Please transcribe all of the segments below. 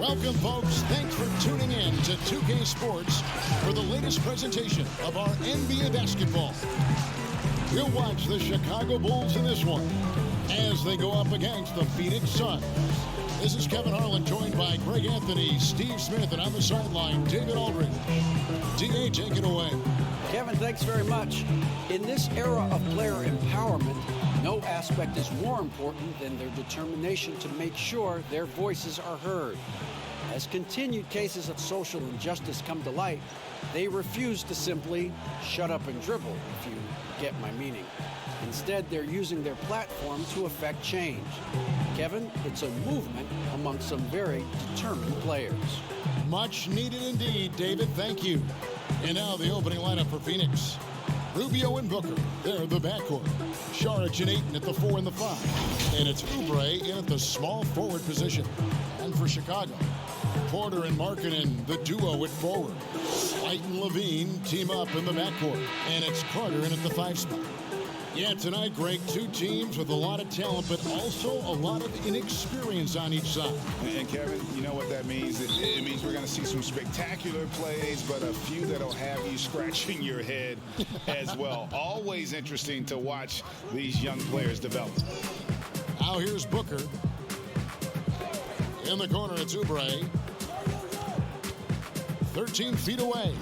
Welcome, folks. Thanks for tuning in to 2K Sports for the latest presentation of our NBA basketball. We'll watch the Chicago Bulls in this one as they go up against the Phoenix Suns. This is Kevin Harlan, joined by Greg Anthony, Steve Smith, and on the sideline, David Aldridge. DA, take it away. Kevin, thanks very much. In this era of player empowerment, no aspect is more important than their determination to make sure their voices are heard. As continued cases of social injustice come to light, they refuse to simply shut up and dribble, if you get my meaning. Instead, they're using their platform to affect change. Kevin, it's a movement among some very determined players. Much needed indeed, David. Thank you. And now the opening lineup for Phoenix. Rubio and Booker, they're the backcourt. Saric and Ayton at the 4 and the 5. And it's Oubre in at the small forward position. And for Chicago, Porter and Markkanen, the duo at forward. White and Levine team up in the backcourt. And it's Carter in at the 5 spot. Yeah, tonight, Greg, two teams with a lot of talent, but also a lot of inexperience on each side. And Kevin, you know what that means? It means we're going to see some spectacular plays, but a few that'll have you scratching your head as well. Always interesting to watch these young players develop. Now here's Booker. In the corner, it's Oubre. 13 feet away.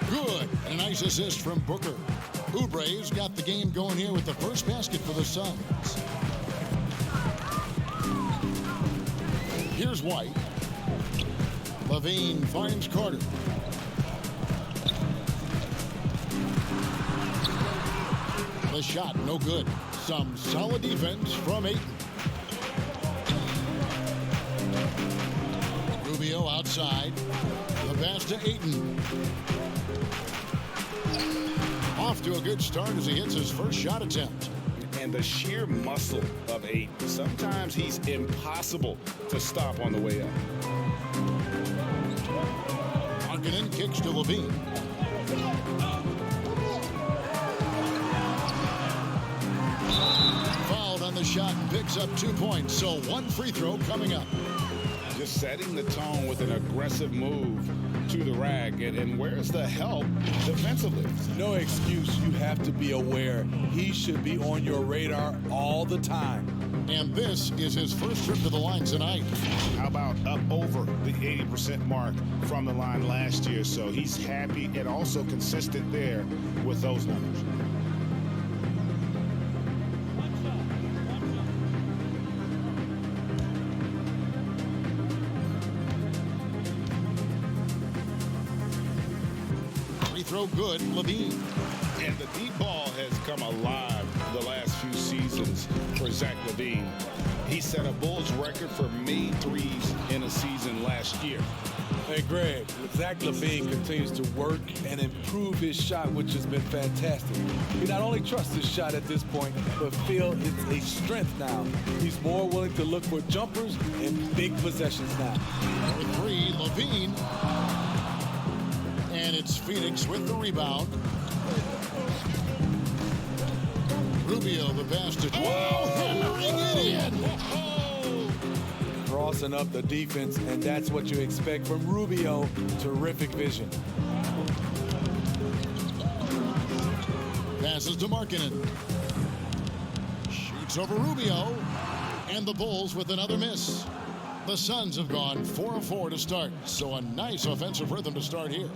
Good. And a nice assist from Booker. Oubre's got the game going here with the first basket for the Suns. Here's White. Levine finds Carter. The shot, no good. Some solid defense from Ayton. Rubio outside. The pass to Ayton. Off to a good start as he hits his first shot attempt. And the sheer muscle of Ayton. Sometimes he's impossible to stop on the way up. Markkanen kicks to Levine. Fouled on the shot and picks up 2 points. So one free throw coming up. Just setting the tone with an aggressive move to the rack. And where's the help defensively? No excuse. You have to be aware. He should be on your radar all the time. And this is his first trip to the line tonight. How about up over the 80% mark from the line last year? So he's happy and also consistent there with those numbers. Throw good, Levine. And the deep ball has come alive the last few seasons for Zach LaVine. He set a Bulls record for made threes in a season last year. Hey, Greg, Zach LaVine continues to work and improve his shot, which has been fantastic. He not only trusts his shot at this point, but feels it's a strength now. He's more willing to look for jumpers and big possessions now. Number 3, Levine. And it's Phoenix with the rebound. Rubio, the pass to... Whoa! Hammering it in! Crossing up the defense, and that's what you expect from Rubio. Terrific vision. Passes to Markkanen. Shoots over Rubio. And the Bulls with another miss. The Suns have gone 4 of 4 to start. So a nice offensive rhythm to start here.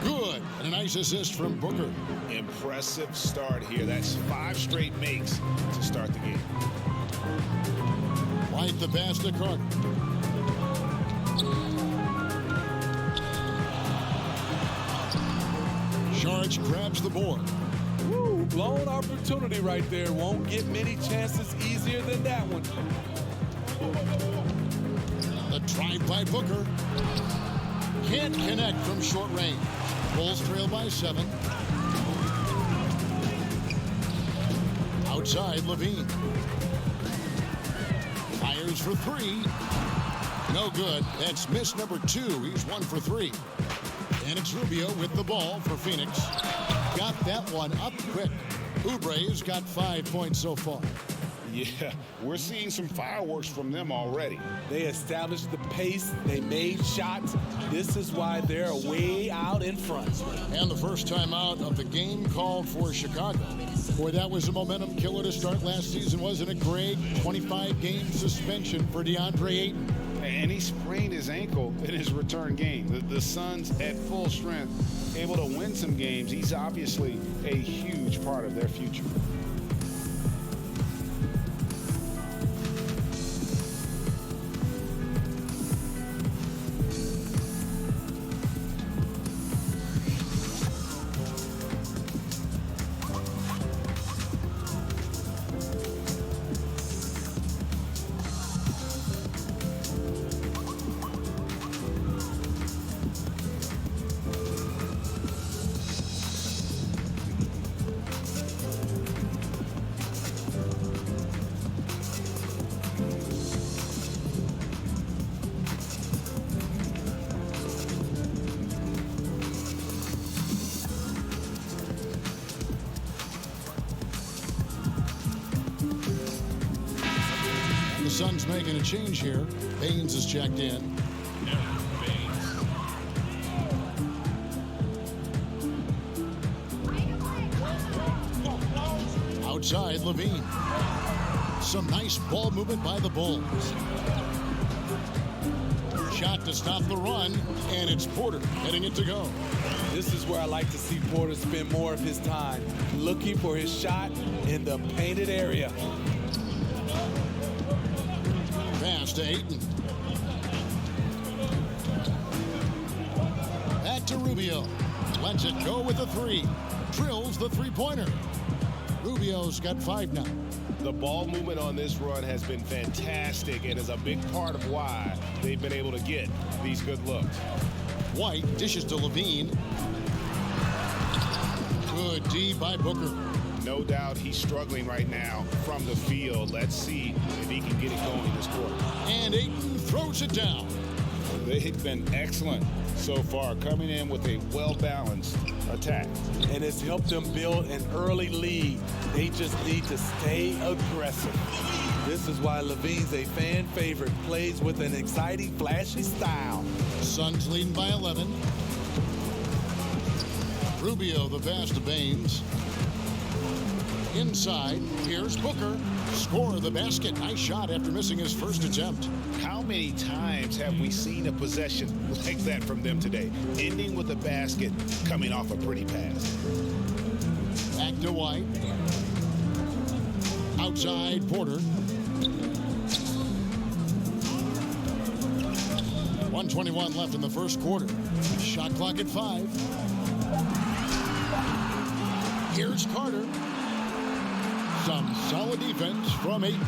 Good. And a nice assist from Booker. Impressive start here. That's 5 straight makes to start the game. White the pass to Carter. Saric grabs the board. Woo, blown opportunity right there. Won't get many chances easier than that one. The drive by Booker. Can't connect from short range. Bulls trail by 7. Outside, Levine. Fires for 3. No good. That's miss number 2. He's 1 for 3. And it's Rubio with the ball for Phoenix. Got that one up quick. Oubre's got 5 points so far. Yeah, we're seeing some fireworks from them already. They established the pace. They made shots. This is why they're way out in front. And the first time out of the game called for Chicago. Boy, that was a momentum killer to start last season, wasn't it, Greg? 25-game suspension for DeAndre Ayton. And he sprained his ankle in his return game. The Suns at full strength, able to win some games. He's obviously a huge part of their future. The Suns making a change here. Baines is checked in. Outside, Levine. Some nice ball movement by the Bulls. Shot to stop the run, and it's Porter heading it to go. This is where I like to see Porter spend more of his time, looking for his shot in the painted area. Pass to Ayton. Back to Rubio. Lets it go with a three. Drills the three-pointer. Rubio's got 5 now. The ball movement on this run has been fantastic and is a big part of why they've been able to get these good looks. White dishes to Levine. Good D by Booker. No doubt he's struggling right now from the field. Let's see if he can get it going this quarter. And Ayton throws it down. They've been excellent so far, coming in with a well-balanced attack. And it's helped them build an early lead. They just need to stay aggressive. This is why Levine's a fan favorite, plays with an exciting, flashy style. Suns leading by 11. Rubio the pass to Baines. Inside, here's Booker. Score the basket. Nice shot after missing his first attempt. How many times have we seen a possession like that from them today? Ending with a basket, coming off a pretty pass. Back to White. Outside, Porter. 1:21 left in the first quarter. Shot clock at 5. Here's Carter. Some solid defense from Ayton.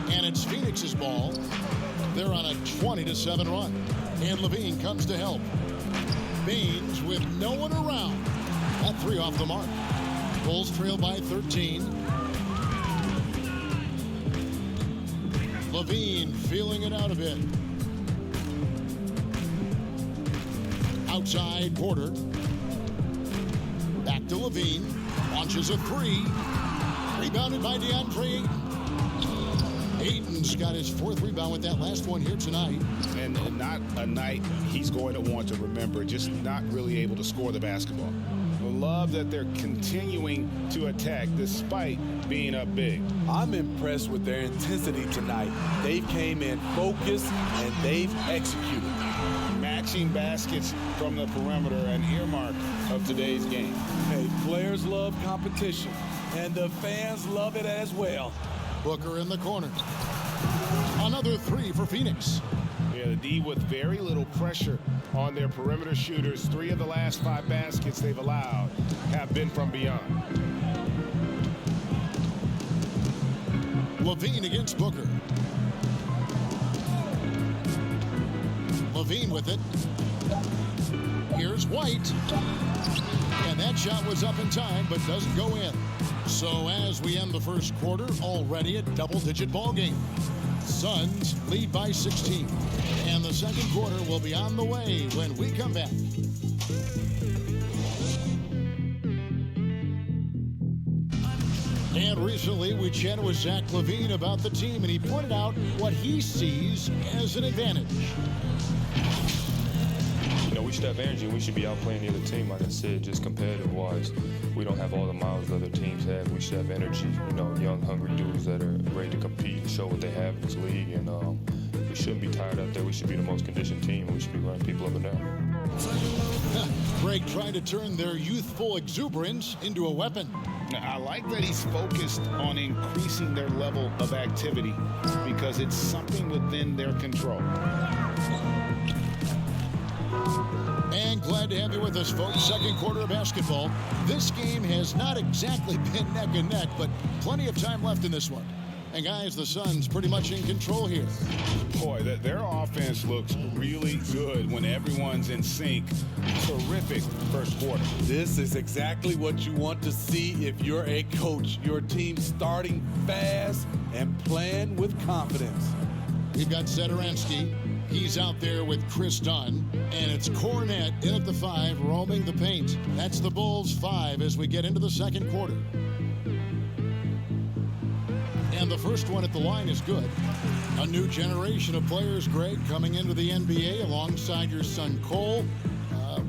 And it's Phoenix's ball. They're on a 20-7 run. And Levine comes to help. Baines with no one around. That 3 off the mark. Bulls trail by 13. Levine feeling it out a bit. Outside, Porter. Back to Levine. Launches a 3. Rebounded by DeAndre Ayton. Ayton's got his 4th rebound with that last one here tonight. And not a night he's going to want to remember, just not really able to score the basketball. Love that they're continuing to attack despite being up big. I'm impressed with their intensity tonight. They came in focused and they've executed. Matching baskets from the perimeter, an earmark of today's game. Hey, players love competition, and the fans love it as well. Booker in the corner. Another 3 for Phoenix. Yeah, the D with very little pressure on their perimeter shooters. 3 of the last 5 baskets they've allowed have been from beyond. Levine against Booker. Levine with it. Here's White. And that shot was up in time, but doesn't go in. So as we end the first quarter, already a double-digit ball game. Suns lead by 16. And the second quarter will be on the way when we come back. And recently, we chatted with Zach LaVine about the team, and he pointed out what he sees as an advantage. You know, we should have energy, and we should be outplaying the other team. Like I said, just competitive-wise, we don't have all the miles other teams have. We should have energy, you know, young, hungry dudes that are ready to compete and show what they have in this league. And we shouldn't be tired out there. We should be the most conditioned team, and we should be running people up and down. Greg trying to turn their youthful exuberance into a weapon. I like that he's focused on increasing their level of activity because it's something within their control. And glad to have you with us, folks. Second quarter of basketball. This game has not exactly been neck and neck, but plenty of time left in this one. And guys, the Suns pretty much in control here. Boy, their offense looks really good when everyone's in sync. Terrific first quarter. This is exactly what you want to see if you're a coach. Your team starting fast and playing with confidence. We've got Satoransky. He's out there with Chris Dunn. And it's Cornette in at the 5, roaming the paint. That's the Bulls' 5 as we get into the second quarter. And the first one at the line is good. A new generation of players, Greg, coming into the NBA alongside your son Cole.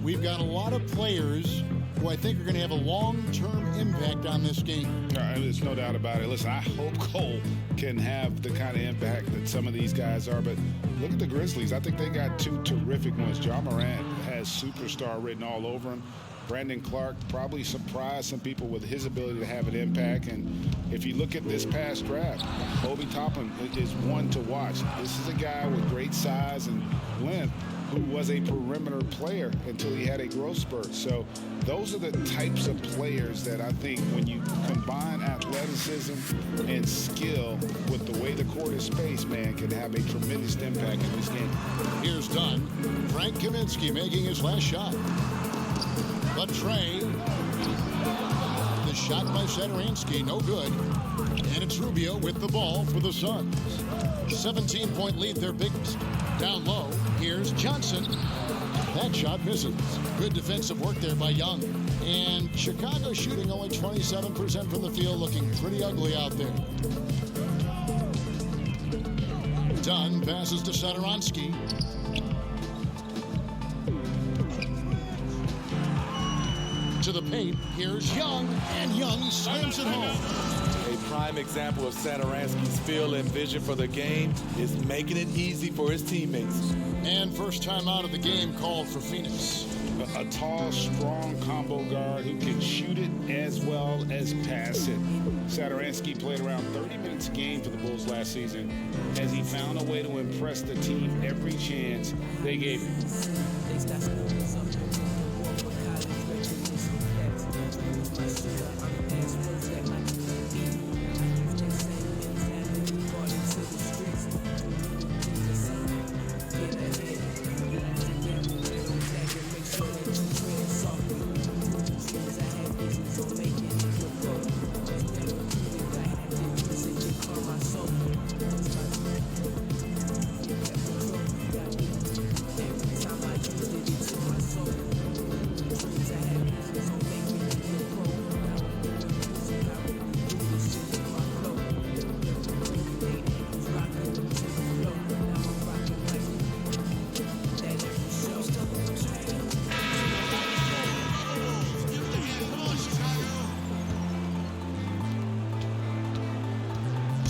We've got a lot of players who I think are going to have a long-term impact on this game. There's no doubt about it. Listen, I hope Cole can have the kind of impact that some of these guys are. But look at the Grizzlies. I think they got two terrific ones. Ja Morant has superstar written all over him. Brandon Clark probably surprised some people with his ability to have an impact. And if you look at this past draft, Obi Toppin is one to watch. This is a guy with great size and length who was a perimeter player until he had a growth spurt. So those are the types of players that I think when you combine athleticism and skill with the way the court is spaced, man, can have a tremendous impact in this game. Here's Dunn. Frank Kaminsky making his last shot. But Trey, the shot by Satoransky, no good. And it's Rubio with the ball for the Suns. 17-point lead, their biggest. Down low, here's Johnson. That shot misses. Good defensive work there by Young. And Chicago shooting only 27% from the field, looking pretty ugly out there. Dunn passes to Satoransky. To the paint, here's Young, and Young slams it home. A prime example of Satoransky's feel and vision for the game is making it easy for his teammates. And first time out of the game called for Phoenix. A tall, strong combo guard who can shoot it as well as pass it. Satoransky played around 30 minutes a game for the Bulls last season as he found a way to impress the team every chance they gave him.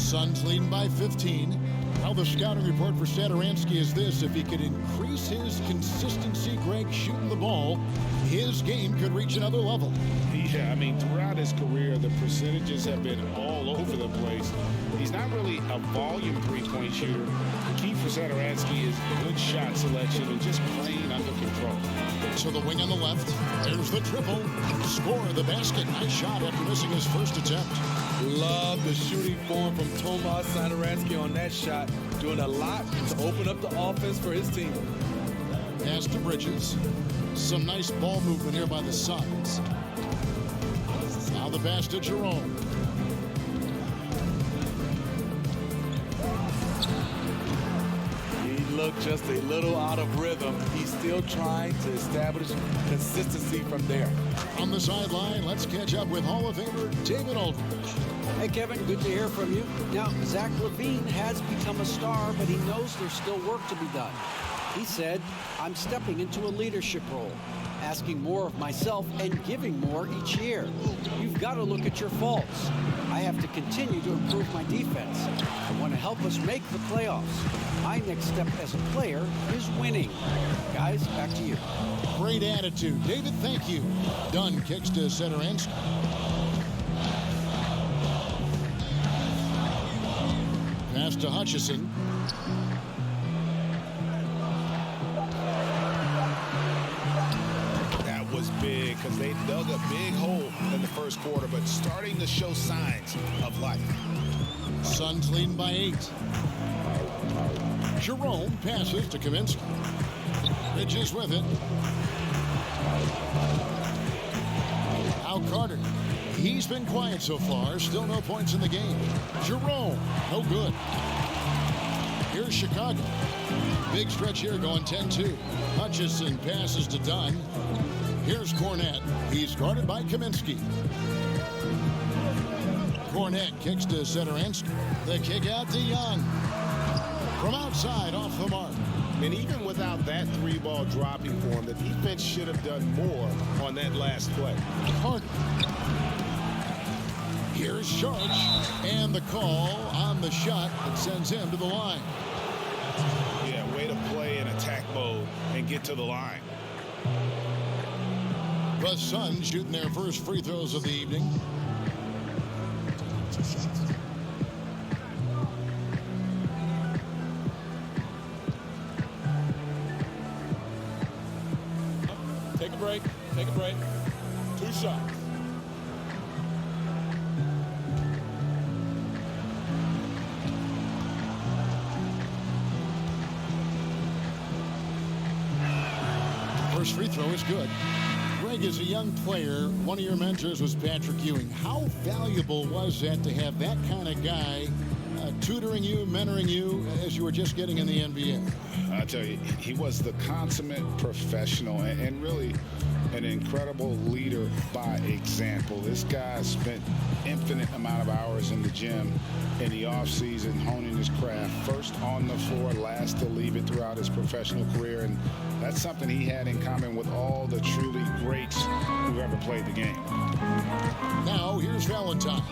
Suns leading by 15. Now the scouting report for Satoransky is this: if he could increase his consistency, Greg, shooting the ball, his game could reach another level. Yeah, I mean, throughout his career, the percentages have been all over the place. He's not really a volume three-point shooter. The key for Satoransky is good shot selection and just playing under control. To the wing on the left. There's the triple. Score the basket. Nice shot after missing his first attempt. Love the shooting form from Tomas Satoransky on that shot, doing a lot to open up the offense for his team. Pass to Bridges. Some nice ball movement here by the Suns. Now the pass to Jerome. He looked just a little out of rhythm. He's still trying to establish consistency from there. On the sideline, let's catch up with Hall of Famer David Aldridge. Hey, Kevin, good to hear from you. Now, Zach LaVine has become a star, but he knows there's still work to be done. He said, I'm stepping into a leadership role, asking more of myself and giving more each year. You've got to look at your faults. I have to continue to improve my defense. I want to help us make the playoffs. My next step as a player is winning. Guys, back to you. Great attitude. David, thank you. Dunn kicks to center end. Pass to Hutchison. That was big because they dug a big hole in the first quarter, but starting to show signs of life. Suns leading by 8. Jerome passes to Kaminsky. Bridges with it. Now Carter. He's been quiet so far. Still no points in the game. Jerome, no good. Here's Chicago. Big stretch here going 10-2. Hutchison passes to Dunn. Here's Cornette. He's guarded by Kaminsky. Cornette kicks to center end. The kick out to Young. From outside, off the mark. And even without that 3-ball dropping for him, the defense should have done more on that last play. Carter. Here's Sharch, and the call on the shot that sends him to the line. Yeah, way to play in attack mode and get to the line. The Suns shooting their first free throws of the evening. Take a break. Take a break. 2 shots. First free throw is good. Greg, as a young player, one of your mentors was Patrick Ewing. How valuable was that to have that kind of guy tutoring you, mentoring you as you were just getting in the NBA? I tell you, he was the consummate professional and really an incredible leader by example. This guy spent infinite amount of hours in the gym in the offseason honing his craft, first on the floor, last to leave it throughout his professional career, and that's something he had in common with all the truly greats who ever played the game. Now here's Valentine.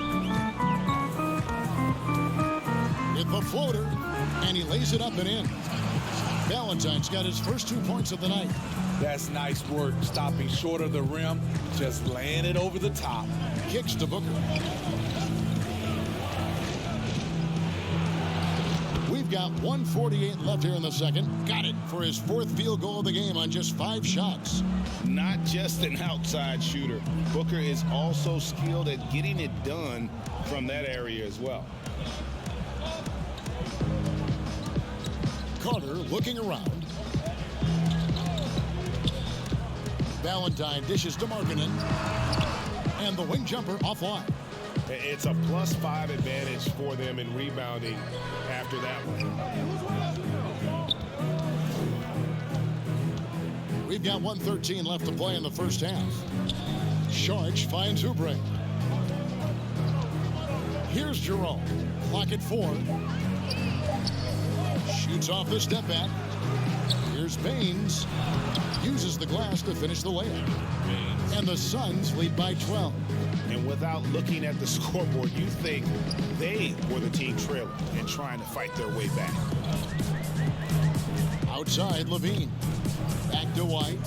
With the floater, and he lays it up and in. Valentine's got his first 2 points of the night. That's nice work, stopping short of the rim, just laying it over the top. Kicks to Booker. We've got 1:48 left here in the second. Got it for his 4th field goal of the game on just 5 shots. Not just an outside shooter. Booker is also skilled at getting it done from that area as well. Carter looking around. Valentine dishes to Markkanen. And the wing jumper offline. It's a +5 advantage for them in rebounding after that one. We've got 1:13 left to play in the first half. Sharch finds Oubre. Here's Jerome. Clock at 4. Shoots off the step back. Here's Baines. Uses the glass to finish the layup. And the Suns lead by 12. And without looking at the scoreboard, you think they were the team trailing and trying to fight their way back. Outside, LaVine. Back to White.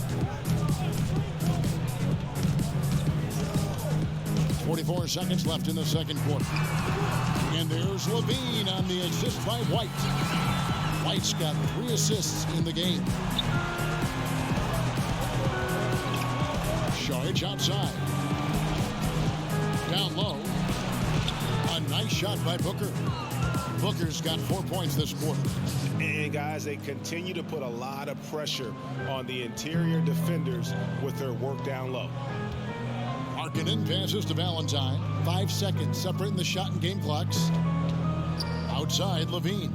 44 seconds left in the second quarter. And there's LaVine on the assist by White. White's got 3 assists in the game. Sharch outside. Down low. A nice shot by Booker. Booker's got 4 points this quarter. And guys, they continue to put a lot of pressure on the interior defenders with their work down low. Markkanen passes to Valentine. 5 seconds separating the shot and game clocks. Outside, LaVine.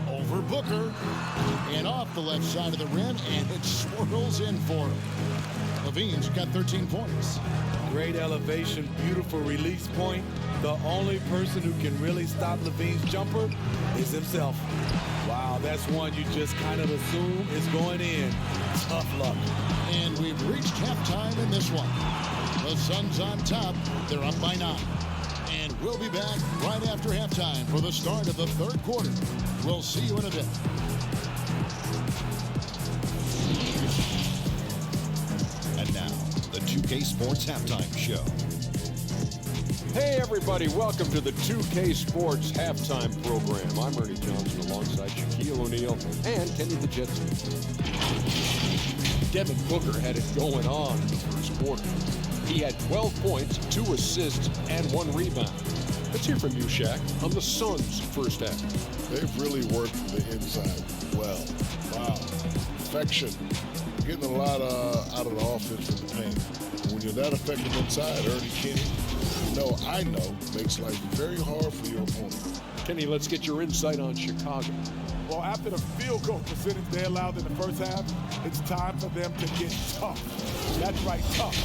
Over Booker. And off the left side of the rim, and it swirls in for him. Levine's got 13 points. Great elevation, beautiful release point. The only person who can really stop Levine's jumper is himself. Wow, that's one you just kind of assume is going in. Tough luck. And we've reached halftime in this one. The Suns on top. They're up by 9. And we'll be back right after halftime for the start of the third quarter. We'll see you in a bit. And now, the 2K Sports Halftime Show. Hey everybody, welcome to the 2K Sports Halftime Program. I'm Ernie Johnson alongside Shaquille O'Neal and Kenny the Jet. Devin Booker had it going on in the first quarter. He had 12 points, 2 assists, and 1 rebound. Let's hear from you, Shaq, on the Suns' first half. They've really worked the inside well. Wow. Perfection. Getting a lot out of the offense from the paint. When you're that effective inside, Ernie, Kenny, I know, makes life very hard for your opponent. Kenny, let's get your insight on Chicago. Well, after the field goal percentage they allowed in the first half, it's time for them to get tough. That's right, tough.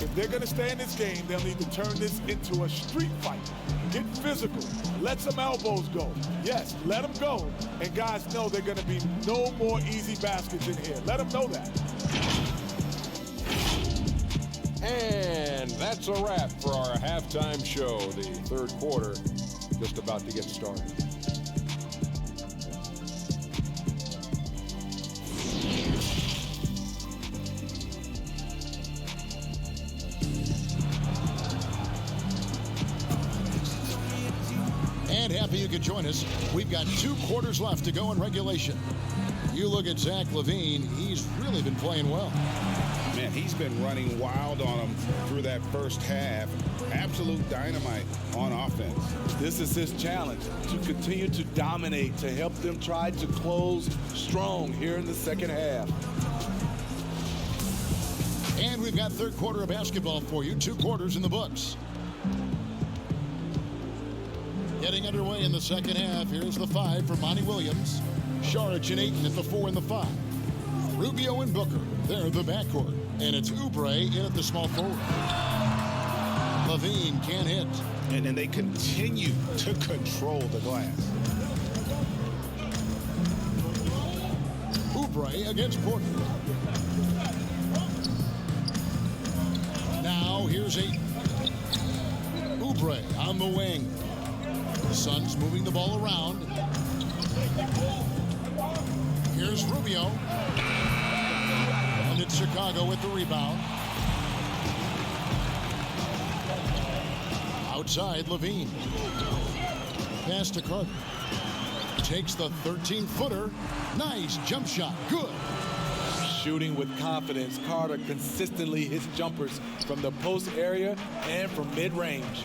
If they're going to stay in this game, they'll need to turn this into a street fight. Get physical. Let some elbows go. Yes, let them go. And guys know they're going to be no more easy baskets in here. Let them know that. And that's a wrap for our halftime show. The third quarter just about to get started. And happy you could join us. We've got 2 quarters left to go in regulation. You look at Zach LaVine, he's really been playing well. Man, he's been running wild on them through that first half. Absolute dynamite on offense. This is his challenge, to continue to dominate, to help them try to close strong here in the second half. And we've got third quarter of basketball for you. 2 quarters in the books. Getting underway in the second half. Here's the 5 for Monty Williams. Saric and Ayton at the 4 and the 5. Rubio and Booker, they're the backcourt. And it's Oubre in at the small forward. LaVine can't hit. And then they continue to control the glass. Oubre against Porter. Now here's Ayton. Oubre on the wing. The Suns moving the ball around. Here's Rubio. And it's Chicago with the rebound. Outside, LaVine. Pass to Carter. Takes the 13-footer. Nice jump shot. Good. Shooting with confidence, Carter consistently hits jumpers from the post area and from mid-range.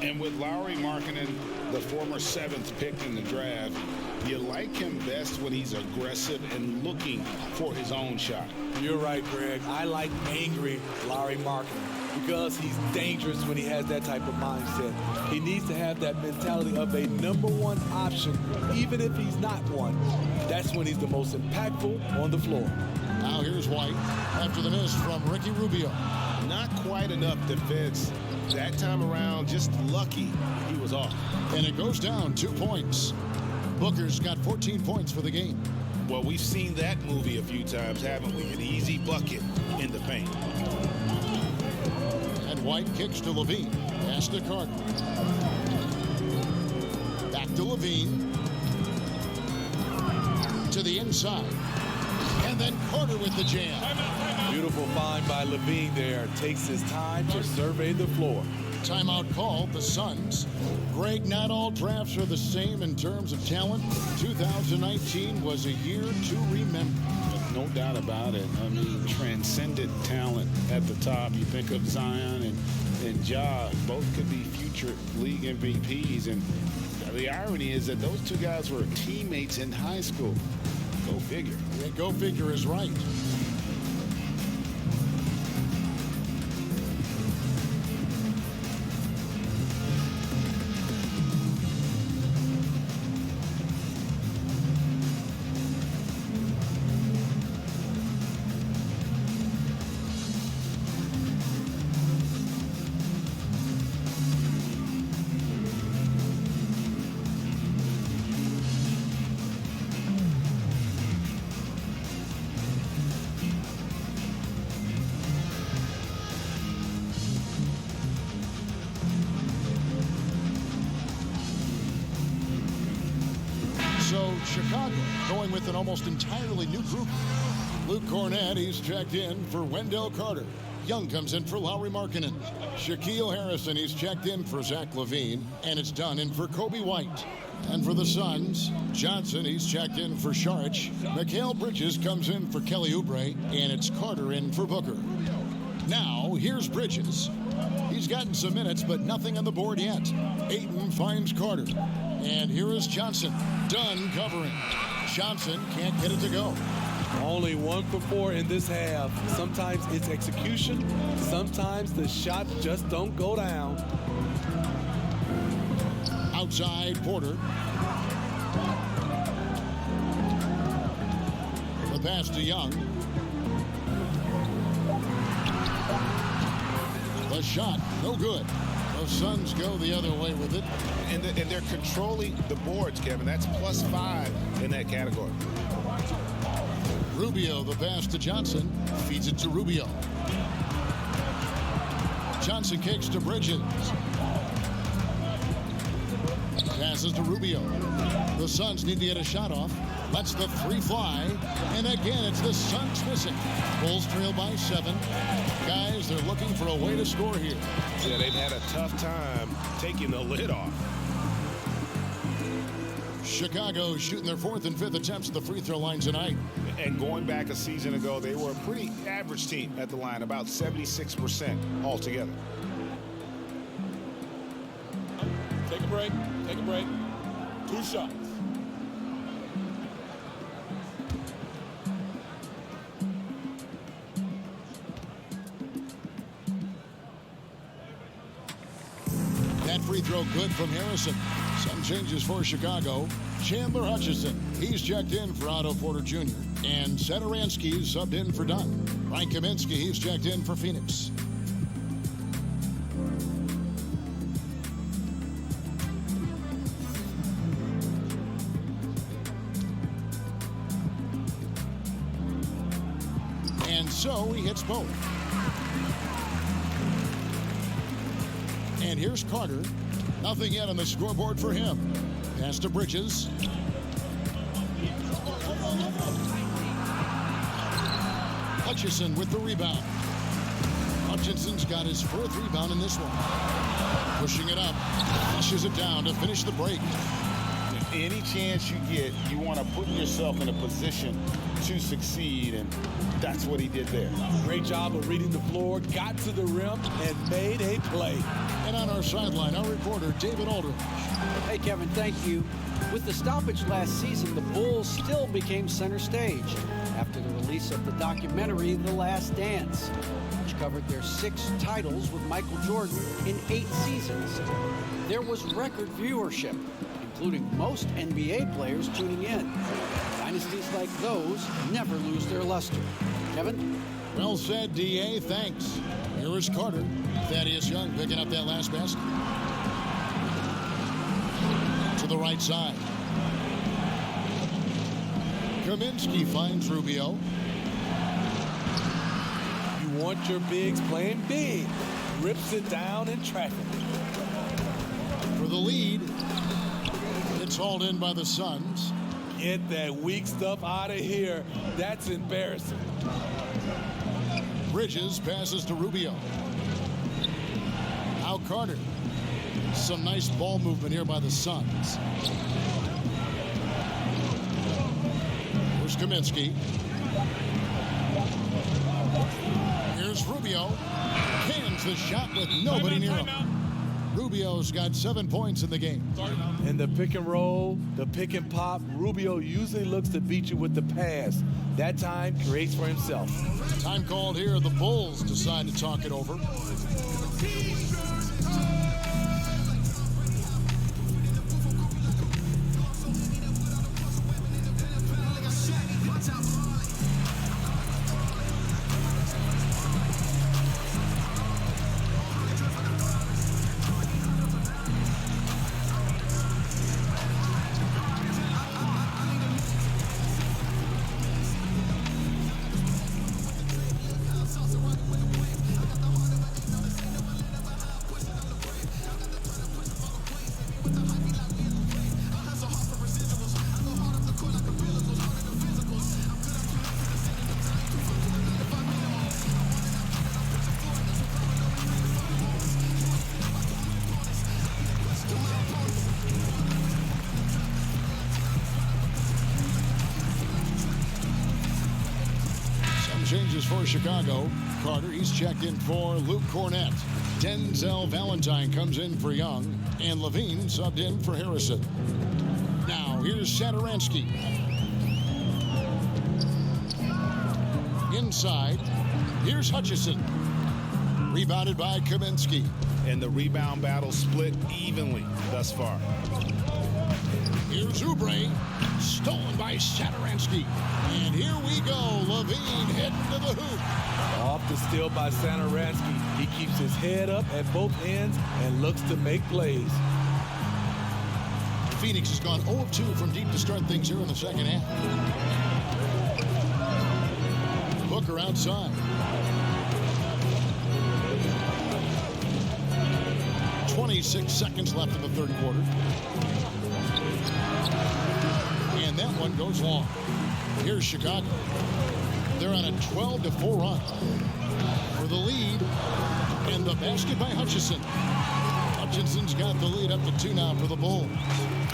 And with Lowry Markkanen, the former 7th pick in the draft, you like him best when he's aggressive and looking for his own shot. You're right, Greg. I like angry Lowry Markkanen because he's dangerous when he has that type of mindset. He needs to have that mentality of a #1 option, even if he's not one. That's when he's the most impactful on the floor. Now here's White after the miss from Ricky Rubio. Not quite enough defense that time around. Just lucky he was off. And it goes down 2 points. Booker's got 14 points for the game. Well, we've seen that movie a few times, haven't we? An easy bucket in the paint. And White kicks to LaVine. Pass to Carter. Back to LaVine. To the inside. And then Carter with the jam. Beautiful find by LaVine there. Takes his time to survey the floor. Timeout called, the Suns. Greg, not all drafts are the same in terms of talent. 2019 was a year to remember. No doubt about it. I mean, transcendent talent at the top. You think of Zion and Ja, both could be future league MVPs. And the irony is that those 2 guys were teammates in high school. Go figure. Yeah, go figure is right. Chicago going with an almost entirely new group. Luke Cornett, he's checked in for Wendell Carter. Young comes in for Lauri Markkanen. Shaquille Harrison, he's checked in for Zach LaVine. And it's done in for Kobe White. And for the Suns, Johnson, he's checked in for Saric. Mikal Bridges comes in for Kelly Oubre. And it's Carter in for Booker. Now, here's Bridges. He's gotten some minutes, but nothing on the board yet. Ayton finds Carter. And here is Johnson. Dunn covering. Johnson can't get it to go. Only 1 for 4 in this half. Sometimes it's execution. Sometimes the shots just don't go down. Outside, Porter. The pass to Young. The shot, no good. The Suns go the other way with it. And they're controlling the boards, Kevin. That's +5 in that category. Rubio, the pass to Johnson. Feeds it to Rubio. Johnson kicks to Bridges. Passes to Rubio. The Suns need to get a shot off. Lets the 3 fly. And again, it's the Suns missing. Bulls trail by 7. Guys, they're looking for a way to score here. Yeah, they've had a tough time taking the lid off. Chicago shooting their 4th and 5th attempts at the free throw line tonight. And going back a season ago, they were a pretty average team at the line, about 76% altogether. Take a break. Take a break. 2 shots. That free throw good from Harrison. Some changes for Chicago. Chandler Hutchison, he's checked in for Otto Porter Jr. And Satoransky's subbed in for Dunn. Frank Kaminsky, he's checked in for Phoenix. And so he hits both. And here's Carter. Nothing yet on the scoreboard for him. Pass to Bridges. Hutchison with the rebound. Hutchinson's got his 4th rebound in this one. Pushing it up. Flushes it down to finish the break. Any chance you get, you want to put yourself in a position to succeed, and that's what he did there. Great job of reading the floor, got to the rim, and made a play. And on our sideline, our reporter, David Aldridge. Hey, Kevin, thank you. With the stoppage last season, the Bulls still became center stage after the release of the documentary The Last Dance, which covered their 6 titles with Michael Jordan in 8 seasons. There was record viewership, including most NBA players tuning in. Dynasties like those never lose their luster. Kevin? Well said, D.A. Thanks. Here is Carter. Thaddeus Young picking up that last basket. To the right side. Kaminsky finds Rubio. You want your bigs playing big. Rips it down in traffic. For the lead. It's hauled in by the Suns. Get that weak stuff out of here. That's embarrassing. Bridges passes to Rubio. Now Carter. Some nice ball movement here by the Suns. Here's Kaminsky. Here's Rubio. Cans the shot with nobody near him. Rubio's got 7 points in the game. In the pick and roll, the pick and pop, Rubio usually looks to beat you with the pass. That time creates for himself. Time called here. The Bulls decide to talk it over. changes for Chicago. Carter, he's checked in for Luke Cornett. Denzel Valentine comes in for Young. And Levine subbed in for Harrison. Now, here's Satoransky. Inside, here's Hutchison. Rebounded by Kaminsky. And the rebound battle split evenly thus far. Here's Oubre, stolen by Satoransky. And here we go, Levine heading to the hoop. Off the steal by Satoransky. He keeps his head up at both ends and looks to make plays. Phoenix has gone 0 of 2 from deep to start things here in the second half. Booker outside. 26 seconds left in the third quarter. And that one goes long. Here's Chicago. They're on a 12-4 run for the lead. And the basket by Hutchison. Hutchison's got the lead up to 2 now for the Bulls.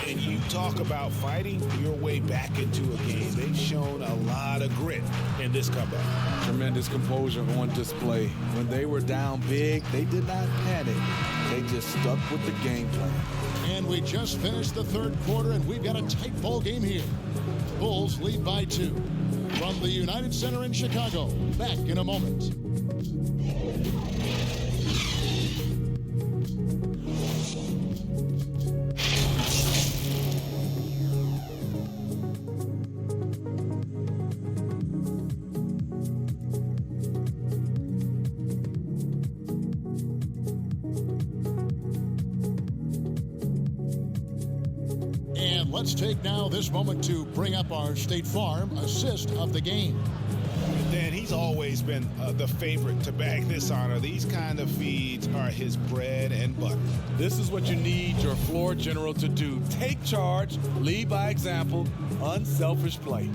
And you talk about fighting your way back into a game. They've shown a lot of grit in this comeback. Tremendous composure on display. When they were down big, they did not panic. They just stuck with the game plan. And we just finished the third quarter, and we've got a tight ball game here. Bulls lead by 2. From the United Center in Chicago. Back in a moment. Let's take now this moment to bring up our State Farm assist of the game. Dan, he's always been the favorite to bag this honor. These kind of feeds are his bread and butter. This is what you need your floor general to do. Take charge, lead by example, unselfish play.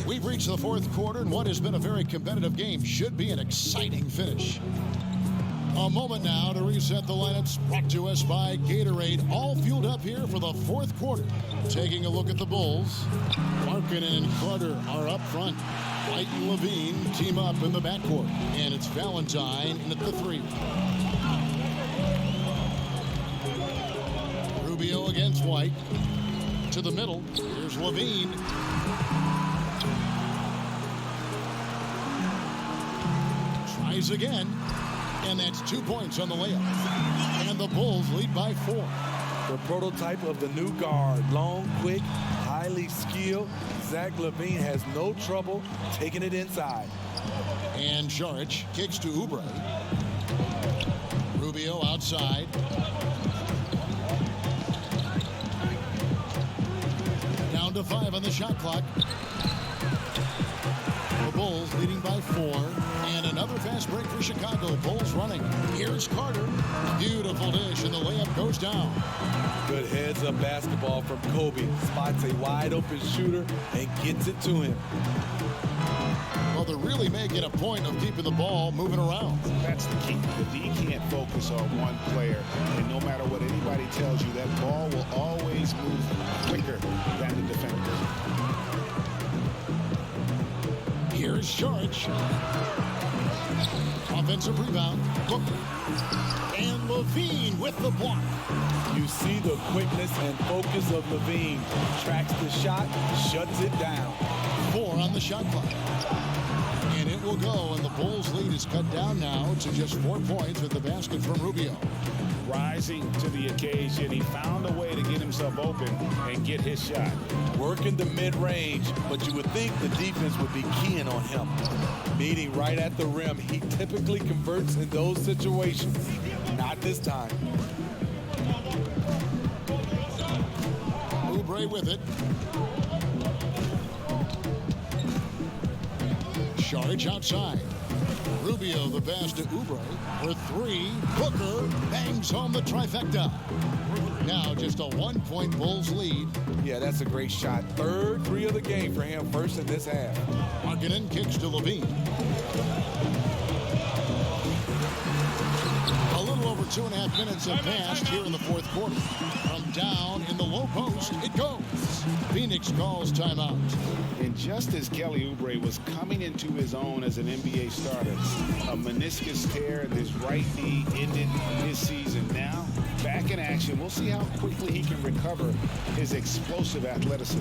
We've reached the fourth quarter, and what has been a very competitive game should be an exciting finish. A moment now to reset the lineups, brought to us by Gatorade, all fueled up here for the fourth quarter. Taking a look at the Bulls, Markkanen and Carter are up front. White and Levine team up in the backcourt, and it's Valentine in at the 3. Rubio against White. To the middle, here's Levine. Tries again. And that's 2 points on the layup. And the Bulls lead by 4. The prototype of the new guard. Long, quick, highly skilled. Zach LaVine has no trouble taking it inside. And Saric kicks to Oubre. Rubio outside. Down to 5 on the shot clock. The Bulls leading by 4. And another fast break for Chicago. Bulls running. Here's Carter. Beautiful dish, and the layup goes down. Good heads-up basketball from Kobe. Spots a wide-open shooter and gets it to him. Well, they're really making a point of keeping the ball moving around. That's the key. The D can't focus on one player, and no matter what anybody tells you, that ball will always move quicker than the defender. Here's Saric. Offensive rebound. Booker. And Levine with the block. You see the quickness and focus of Levine. Tracks the shot, shuts it down. 4 on the shot clock. And it will go, and the Bulls' lead is cut down now to just 4 points with the basket from Rubio. Rising to the occasion, he found a way to get himself open and get his shot. Working the mid-range, but you would think the defense would be keying on him. Meeting right at the rim, he typically converts in those situations. Not this time. Oubre with it. Saric outside. Rubio the pass to Oubre for 3. Booker bangs home the trifecta. Now just a 1-point Bulls lead. Yeah, that's a great shot. Third 3 of the game for him, first in this half. Markkanen kicks to Levine. A little over 2.5 minutes have passed here in the fourth quarter. From down in the low post, it goes. Phoenix calls timeout. And just as Kelly Oubre was coming into his own as an NBA starter, a meniscus tear in his right knee ended his season. Now, back in action, we'll see how quickly he can recover his explosive athleticism.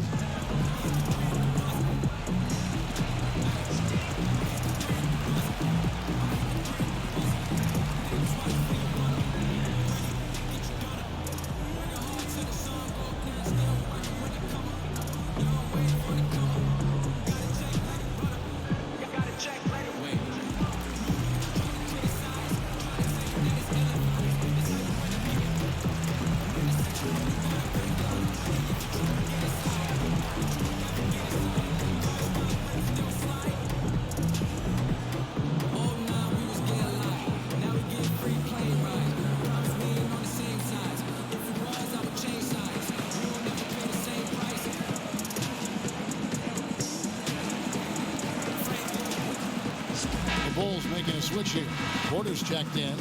Bulls making a switch here. Porter's checked in.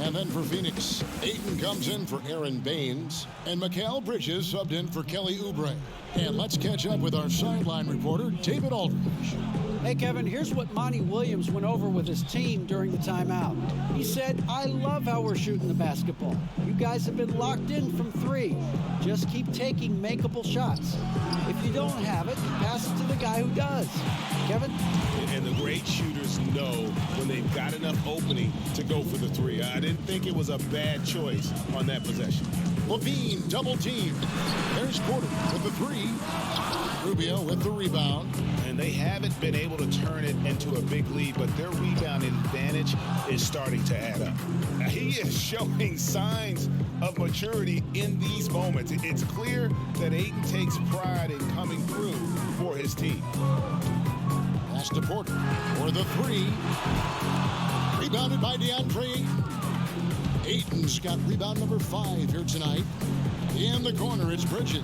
And then for Phoenix, Ayton comes in for Aaron Baines. And Mikal Bridges subbed in for Kelly Oubre. And let's catch up with our sideline reporter, David Aldridge. Hey, Kevin, here's what Monty Williams went over with his team during the timeout. He said, I love how we're shooting the basketball. You guys have been locked in from three. Just keep taking makeable shots. If you don't have it, pass it to the guy who does. Kevin? And the great shooters know when they've got enough opening to go for the three. I didn't think it was a bad choice on that possession. Levine double teamed. There's Porter with the three. Rubio with the rebound. And they haven't been able to turn it into a big lead, but their rebound advantage is starting to add up. Now, he is showing signs of maturity in these moments. It's clear that Ayton takes pride in coming through for his team. Pass to Porter for the three. Rebounded by DeAndre Ayton. Ayton's got rebound number 5 here tonight. In the corner, it's Bridges.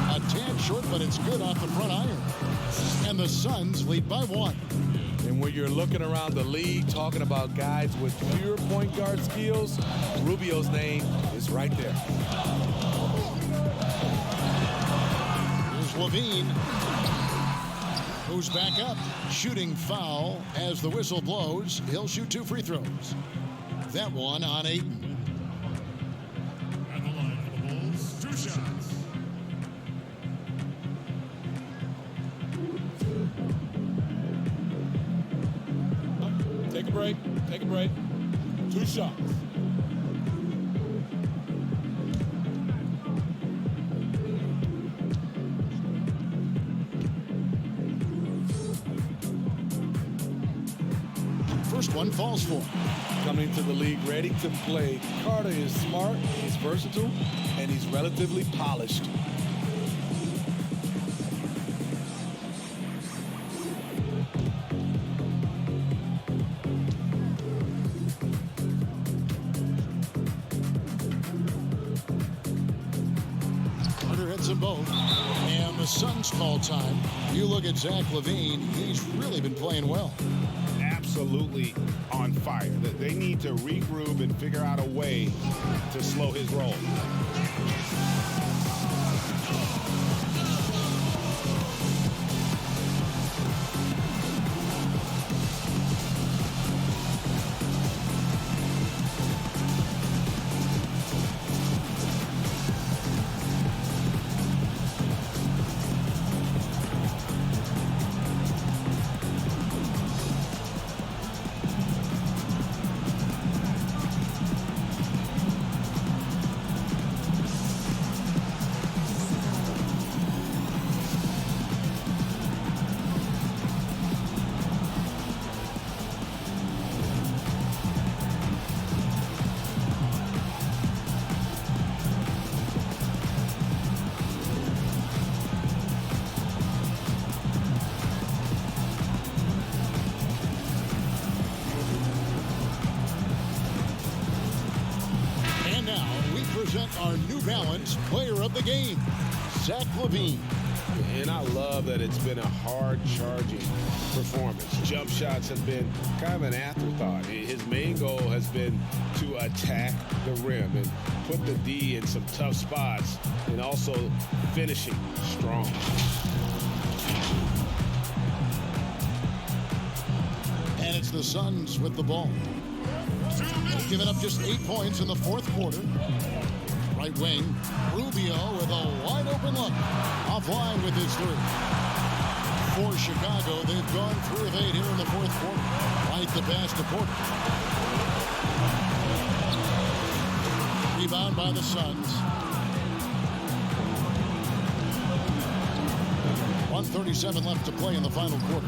A tad short, but it's good off the front iron. And the Suns lead by 1. And when you're looking around the league, talking about guys with pure point guard skills, Rubio's name is right there. Here's Levine, who's back up. Shooting foul as the whistle blows. He'll shoot 2 free throws. That one on Ayton. At the line for the Bulls, 2 shots. Take a break. Take a break. 2 shots. First one falls for him. Coming to the league ready to play. Carter is smart, he's versatile, and he's relatively polished. Carter hits them both. And the Suns call time. You look at Zach LaVine, he's really been playing well. Absolutely on fire. They need to regroup and figure out a way to slow his roll. Our New Balance player of the game, Zach LaVine. And I love that it's been a hard-charging performance. Jump shots have been kind of an afterthought. His main goal has been to attack the rim and put the D in some tough spots and also finishing strong. And it's the Suns with the ball. They've given up just 8 points in the fourth quarter. Right wing, Rubio with a wide open look. Offline with his three. For Chicago, they've gone 3 of 8 here in the fourth quarter. Right the pass to Porter. Rebound by the Suns. 1:37 left to play in the final quarter.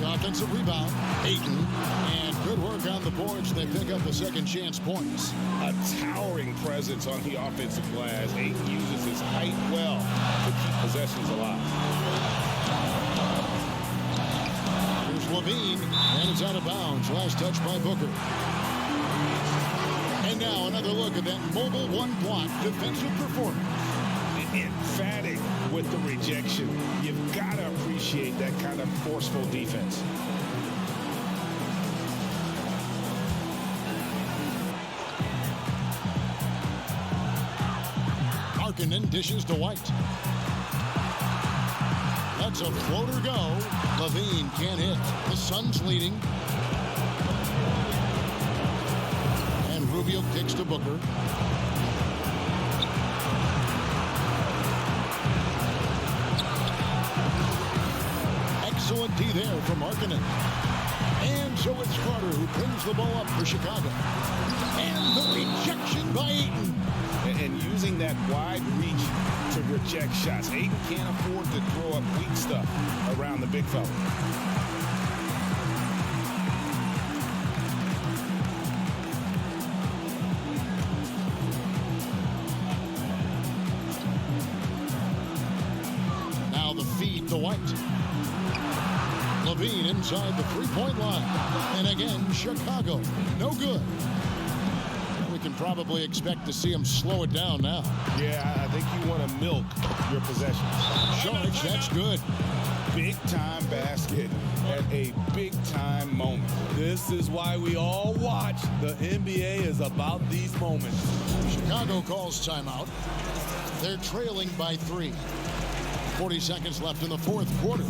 The offensive rebound, Ayton, and good work on the boards. They pick up the second chance points. A towering presence on the offensive glass. Ayton uses his height well to keep possessions alive. Here's Levine, and it's out of bounds. Last touch by Booker. And now another look at that mobile one-block defensive performance. Emphatic with the rejection. You've got to appreciate that kind of forceful defense. Markkanen dishes to White. Lets a floater go. Levine can't hit. The Suns leading. And Rubio kicks to Booker. Excellent D there from Markkanen. And so it's Carter who brings the ball up for Chicago. And the rejection by Ayton. And using that wide reach to reject shots. Ayton can't afford to throw up weak stuff around the big fella. Now the feed to White. Levine inside the three-point line. And again, Chicago, no good. We can probably expect to see him slow it down now. Yeah, I think you want to milk your possessions. Sharich, that's good. Big-time basket at a big-time moment. This is why we all watch. The NBA is about these moments. Chicago calls timeout. They're trailing by 3. 40 seconds left in the fourth quarter.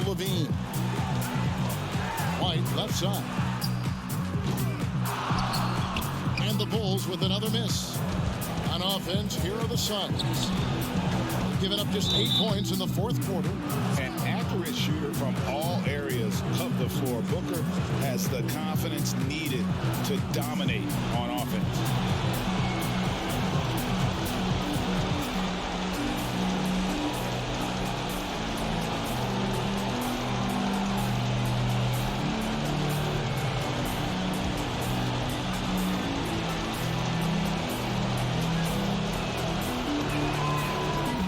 Levine. White left side. And the Bulls with another miss. On offense, here are the Suns. Giving up just 8 points in the fourth quarter. An accurate shooter from all areas of the floor. Booker has the confidence needed to dominate on offense.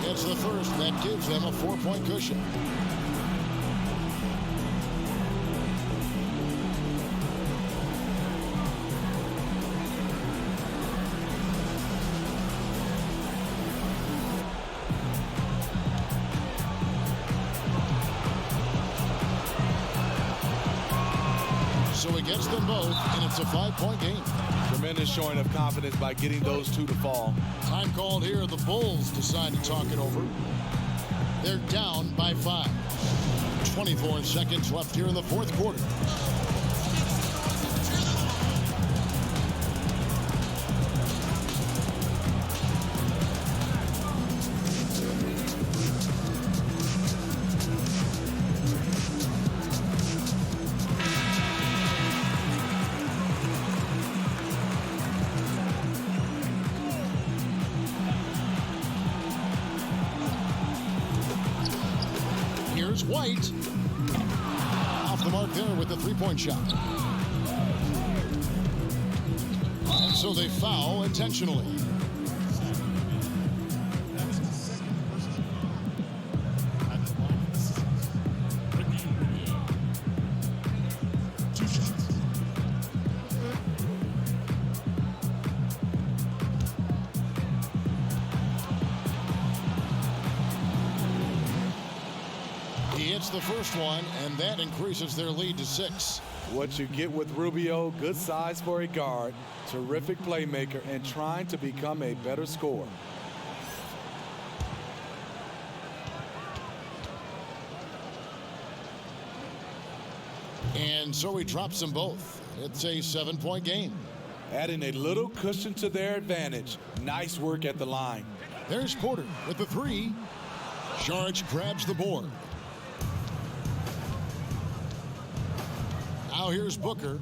It's the first that gives them a 4-point cushion. So he gets them both, and it's a 5-point game. Tremendous showing of confidence by getting those two to fall. Time called here. The Bulls decide to talk it over. They're down by 5. 24 seconds left here in the fourth quarter. Here's White. Off the mark there with the three-point shot. And so they foul intentionally. He hits the first one, and that increases their lead to 6. What you get with Rubio, good size for a guard, terrific playmaker, and trying to become a better scorer. And so he drops them both. It's a 7-point game. Adding a little cushion to their advantage. Nice work at the line. There's Porter with the 3. Saric grabs the board. Now here's Booker.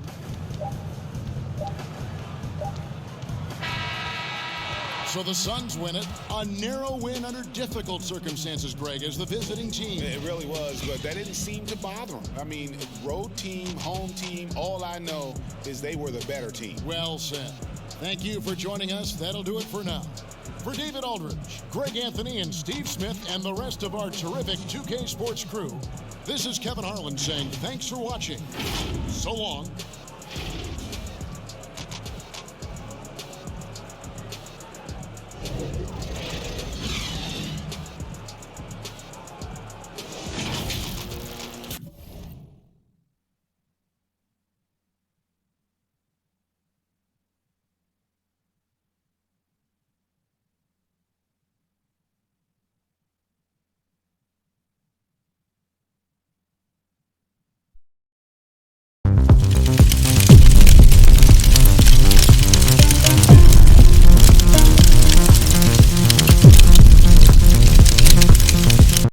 So the Suns win it. A narrow win under difficult circumstances, Greg, as the visiting team. It really was, but that didn't seem to bother them. I mean, road team, home team, all I know is they were the better team. Well said. Thank you for joining us. That'll do it for now. For David Aldridge, Greg Anthony, and Steve Smith, and the rest of our terrific 2K Sports crew, this is Kevin Harlan saying thanks for watching. So long.